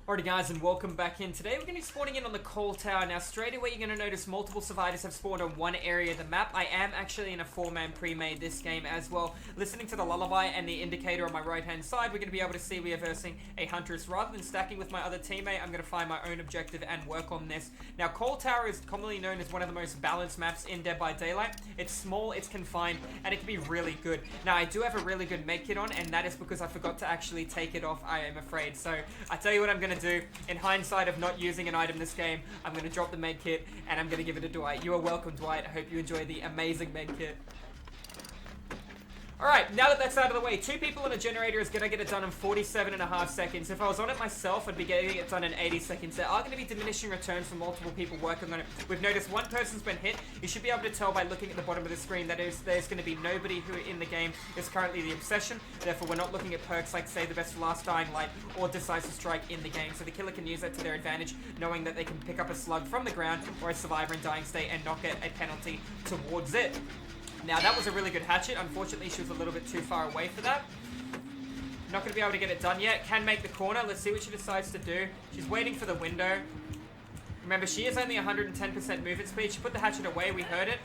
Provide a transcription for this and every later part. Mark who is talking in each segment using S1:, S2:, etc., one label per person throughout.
S1: Alrighty guys, and welcome back in. Today we're going to be spawning in on the coal tower. Now straight away you're going to notice multiple survivors have spawned on one area of the map. I am actually in a 4-man pre-made this game as well. Listening to the lullaby and the indicator on my right hand side, we're going to be able to see we are versing a huntress. Rather than stacking with my other teammate, I'm going to find my own objective and work on this. Now coal tower is commonly known as one of the most balanced maps in Dead by Daylight. It's small, it's confined, and it can be really good. Now I do have a really good med kit on, and that is because I forgot to actually take it off, I am afraid. So I tell you what I'm going to do. In hindsight of not using an item this game, I'm going to drop the med kit and I'm going to give it to Dwight. You are welcome, Dwight. I hope you enjoy the amazing med kit. Alright, now that that's out of the way, 2 people on a generator is going to get it done in 47.5 seconds. If I was on it myself, I'd be getting it done in 80 seconds. There are going to be diminishing returns from multiple people working on it. We've noticed one person's been hit. You should be able to tell by looking at the bottom of the screen that there's going to be nobody who in the game is currently the obsession. Therefore, we're not looking at perks like Save the Best for Last, Dying Light, or Decisive Strike in the game. So the killer can use that to their advantage, knowing that they can pick up a slug from the ground or a survivor in dying state and not get a penalty towards it. Now, that was a really good hatchet. Unfortunately, she was a little bit too far away for that. Not going to be able to get it done yet. Can make the corner. Let's see what she decides to do. She's waiting for the window. Remember, she is only 110% movement speed. She put the hatchet away. We heard it.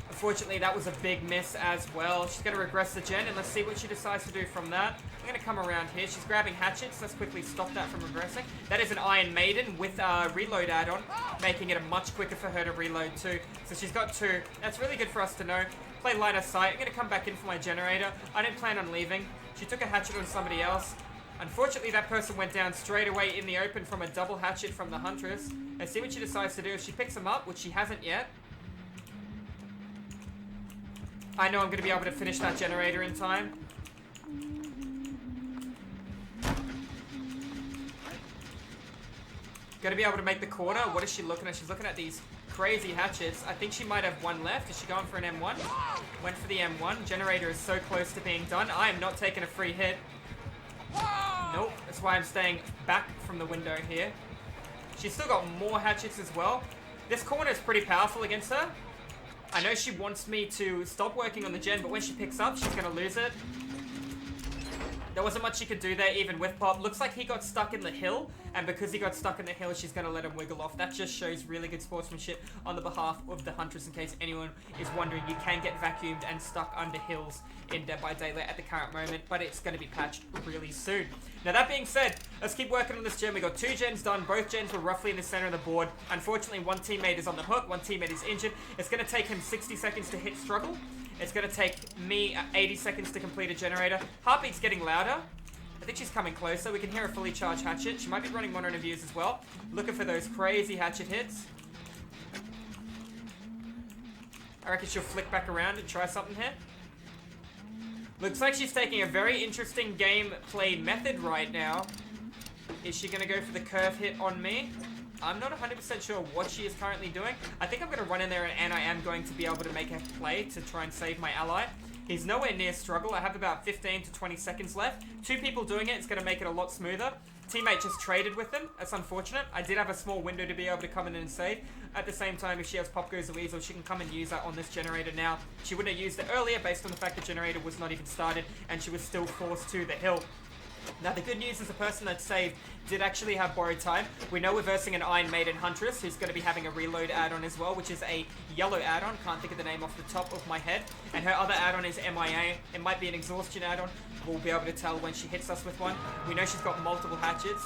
S1: Unfortunately, that was a big miss as well. She's going to regress the gen, and let's see what she decides to do from that. I'm going to come around here. She's grabbing hatchets. Let's quickly stop that from regressing. That is an Iron Maiden with a reload add-on, making it much quicker for her to reload too. So she's got 2. That's really good for us to know. Play line of sight. I'm going to come back in for my generator. I didn't plan on leaving. She took a hatchet on somebody else. Unfortunately, that person went down straight away in the open from a double hatchet from the Huntress. Let's see what she decides to do. If she picks him up, which she hasn't yet, I know I'm going to be able to finish that generator in time. Going to be able to make the corner. What is she looking at? She's looking at these crazy hatchets. I think she might have one left. Is she going for an M1? Went for the M1. Generator is so close to being done. I am not taking a free hit. Nope. That's why I'm staying back from the window here. She's still got more hatchets as well. This corner is pretty powerful against her. I know she wants me to stop working on the gen, but when she picks up, she's going to lose it. There wasn't much she could do there, even with Pop. Looks like he got stuck in the hill, and because he got stuck in the hill, she's going to let him wiggle off. That just shows really good sportsmanship on the behalf of the Huntress, in case anyone is wondering. You can get vacuumed and stuck under hills in Dead by Daylight at the current moment, but it's going to be patched really soon. Now, that being said, let's keep working on this gen. We got 2 gens done. Both gens were roughly in the center of the board. Unfortunately, one teammate is on the hook. One teammate is injured. It's going to take him 60 seconds to hit struggle. It's going to take me 80 seconds to complete a generator. Heartbeat's getting louder. I think she's coming closer. We can hear a fully charged hatchet. She might be running mono interviews as well. Looking for those crazy hatchet hits. I reckon she'll flick back around and try something here. Looks like she's taking a very interesting gameplay method right now. Is she going to go for the curve hit on me? I'm not 100% sure what she is currently doing. I think I'm going to run in there and I am going to be able to make a play to try and save my ally. He's nowhere near struggle. I have about 15 to 20 seconds left. 2 people doing it. It's going to make it a lot smoother. Teammate just traded with him. That's unfortunate. I did have a small window to be able to come in and save. At the same time, if she has Pop Goes the Weasel, she can come and use that on this generator now. She wouldn't have used it earlier based on the fact the generator was not even started and she was still forced to the hill. Now, the good news is the person that saved did actually have borrowed time. We know we're versing an Iron Maiden Huntress who's going to be having a reload add-on as well, which is a yellow add-on. Can't think of the name off the top of my head. And her other add-on is MIA. It might be an exhaustion add-on. We'll be able to tell when she hits us with one. We know she's got multiple hatchets.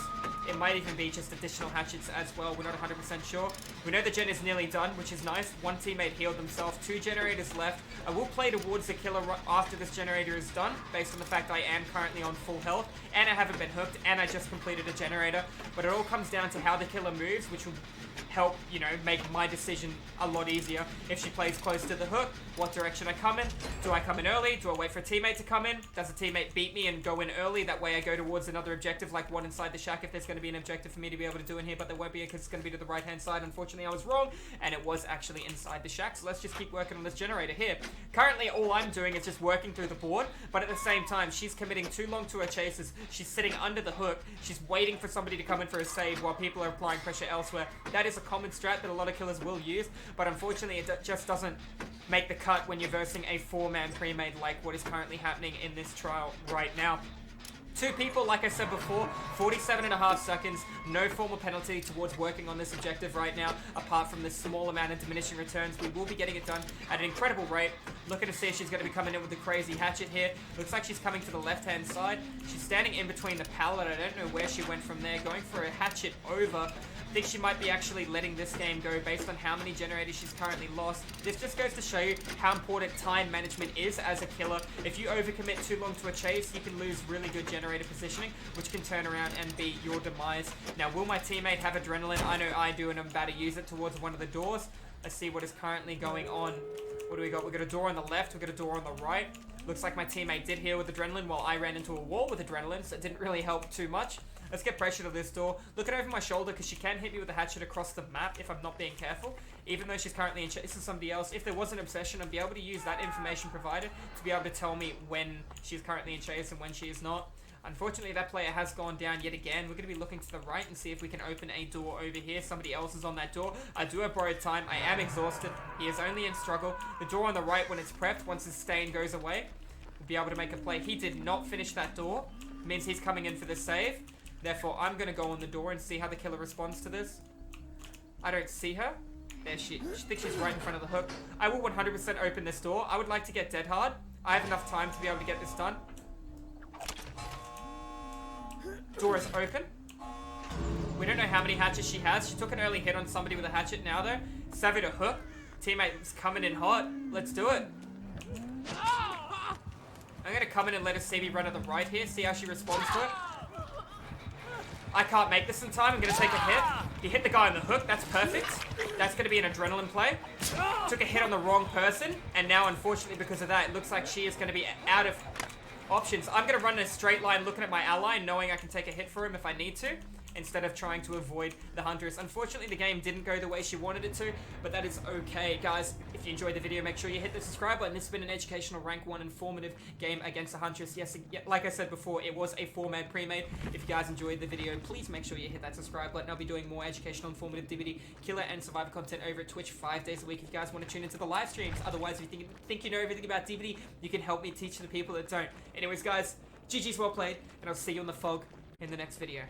S1: It might even be just additional hatchets as well. We're not 100% sure. We know the gen is nearly done, which is nice. 1 teammate healed themselves. 2 generators left. I will play towards the killer after this generator is done, based on the fact I am currently on full health, and I haven't been hooked, and I just completed a generator. But it all comes down to how the killer moves, which will help, you know, make my decision a lot easier. If she plays close to the hook, what direction I come in? Do I come in early? Do I wait for a teammate to come in? Does a teammate beat me and go in early? That way I go towards another objective, like one inside the shack, if there's going to be an objective for me to be able to do in here, but there won't be because it's going to be to the right-hand side. Unfortunately, I was wrong, and it was actually inside the shack. So let's just keep working on this generator here. Currently, all I'm doing is just working through the board, but at the same time, she's committing too long to her chases. She's sitting under the hook. She's waiting for somebody to come in for a save while people are applying pressure elsewhere. That is a common strat that a lot of killers will use, but unfortunately, it just doesn't make the cut when you're versing a 4-man pre-made like what is currently happening in this trial right now. 2 people, like I said before, 47.5 seconds, no formal penalty towards working on this objective right now, apart from this small amount of diminishing returns. We will be getting it done at an incredible rate. Looking to see if she's going to be coming in with the crazy hatchet here. Looks like she's coming to the left-hand side. She's standing in between the pallet. I don't know where she went from there. Going for a hatchet over. I think she might be actually letting this game go based on how many generators she's currently lost. This just goes to show you how important time management is as a killer. If you overcommit too long to a chase, you can lose really good generator positioning, which can turn around and be your demise. Now, will my teammate have adrenaline? I know I do, and I'm about to use it towards one of the doors. Let's see what is currently going on. What do we got? We got a door on the left, we got a door on the right. Looks like my teammate did heal with adrenaline while I ran into a wall with adrenaline, so it didn't really help too much. Let's get pressure to this door. Looking over my shoulder because she can hit me with a hatchet across the map if I'm not being careful. Even though she's currently in chase of somebody else, if there was an obsession, I'd be able to use that information provided to be able to tell me when she's currently in chase and when she is not. Unfortunately, that player has gone down yet again. We're going to be looking to the right and see if we can open a door over here. Somebody else is on that door. I do have borrowed time. I am exhausted. He is only in struggle. The door on the right, when it's prepped, once his stain goes away, we'll be able to make a play. He did not finish that door. It means he's coming in for the save. Therefore, I'm going to go on the door and see how the killer responds to this. I don't see her. There she is. I think she's right in front of the hook. I will 100% open this door. I would like to get dead hard. I have enough time to be able to get this done. Door is open. We don't know how many hatchets she has. She took an early hit on somebody with a hatchet now, though. Savvied a hook. Teammate's coming in hot. Let's do it. I'm going to come in and let her see me run to the right here. See how she responds to it. I can't make this in time. I'm going to take a hit. He hit the guy on the hook. That's perfect. That's going to be an adrenaline play. Took a hit on the wrong person. And now, unfortunately, because of that, it looks like she is going to be out of options. I'm going to run in a straight line looking at my ally, knowing I can take a hit for him if I need to, instead of trying to avoid the Huntress. Unfortunately, the game didn't go the way she wanted it to, but that is okay. Guys, if you enjoyed the video, make sure you hit the subscribe button. This has been an educational rank 1 informative game against the Huntress. Yes, like I said before, it was a 4-man pre-made. If you guys enjoyed the video, please make sure you hit that subscribe button. I'll be doing more educational, informative, DVD, killer, and survivor content over at Twitch 5 days a week if you guys want to tune into the live streams. Otherwise, if you think you know everything about DVD, you can help me teach the people that don't. Anyways, guys, GG's well played, and I'll see you on the fog in the next video.